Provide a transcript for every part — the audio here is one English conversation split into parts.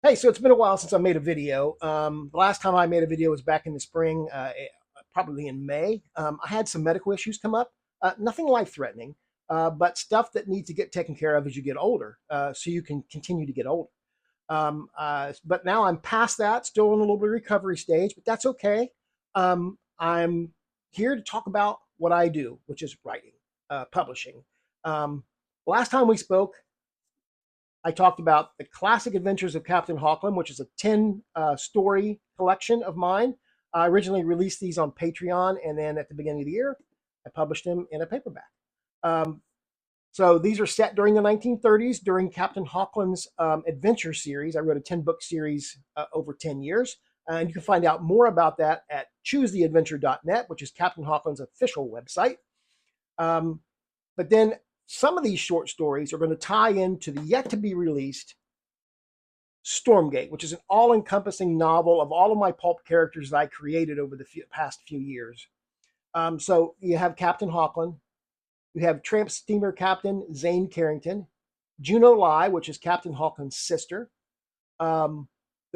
Hey, so it's been a while since I made a video. The last time I made a video was back in the spring, probably in May. I had some medical issues come up, nothing life-threatening, but stuff that needs to get taken care of as you get older, so you can continue to get older. But now I'm past that, still in a little bit of recovery stage, but that's okay. I'm here to talk about what I do, which is writing, publishing. Um, Last time we spoke, I talked about the classic adventures of Captain Hawkland, which is a 10 story collection of mine. I originally released these on Patreon, and then at the beginning of the year, I published them in a paperback. Um, so these are set during the 1930s, during Captain Hawkland's adventure series. I wrote a 10-book series over 10 years. And you can find out more about that at choosetheadventure.net, which is Captain Hawkland's official website. But then some of these short stories are going to tie into the yet to be released Stormgate, which is an all encompassing novel of all of my pulp characters that I created over the past few years. So you have Captain Hawkland, you have tramp steamer captain Zane Carrington, Juno Lai, which is Captain Hawkland's sister, the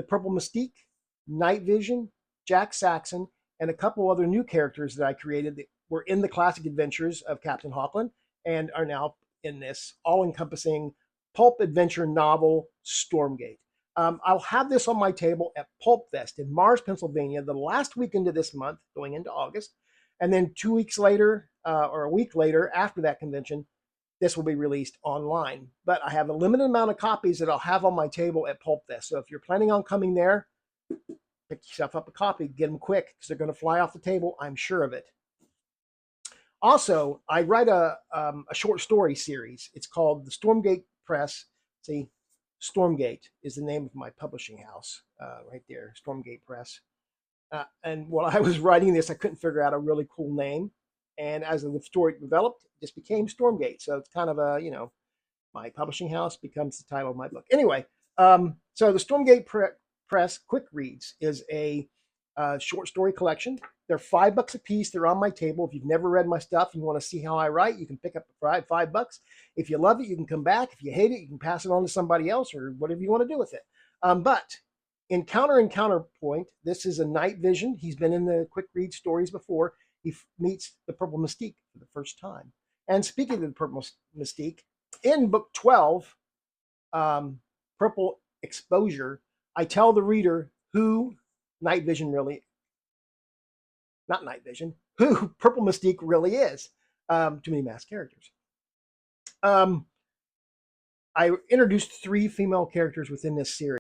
Purple Mystique, Night Vision, Jack Saxon, and a couple other new characters that I created that were in the classic adventures of Captain Hawkland and are now in this all-encompassing pulp adventure novel, Stormgate. I'll have this on my table at Pulp Fest in Mars, Pennsylvania, the last weekend of this month, going into August. And then 2 weeks later, or a week later, after that convention, this will be released online. But I have a limited amount of copies that I'll have on my table at Pulp Fest. So if you're planning on coming there, pick yourself up a copy, get them quick, because they're going to fly off the table, I'm sure of it. Also, I write a short story series. It's called the Stormgate Press. See, Stormgate is the name of my publishing house right there, Stormgate Press. And while I was writing this, I couldn't figure out a really cool name. And as the story developed, it just became Stormgate. So it's kind of a, my publishing house becomes the title of my book. Anyway, so the Stormgate Press Quick Reads is a short story collection. They're $5 a piece. They're on my table. If you've never read my stuff and you want to see how I write, you can pick up for $5. If you love it, you can come back. If you hate it, you can pass it on to somebody else or whatever you want to do with it. But in Counter and Counterpoint, this is a Night Vision. He's been in the quick read stories before. He meets the Purple Mystique for the first time. And speaking of the Purple Mystique, in book 12, Purple Exposure, I tell the reader who Night Vision really, not Night Vision, who Purple Mystique really is. Too many masked characters. I introduced 3 female characters within this series.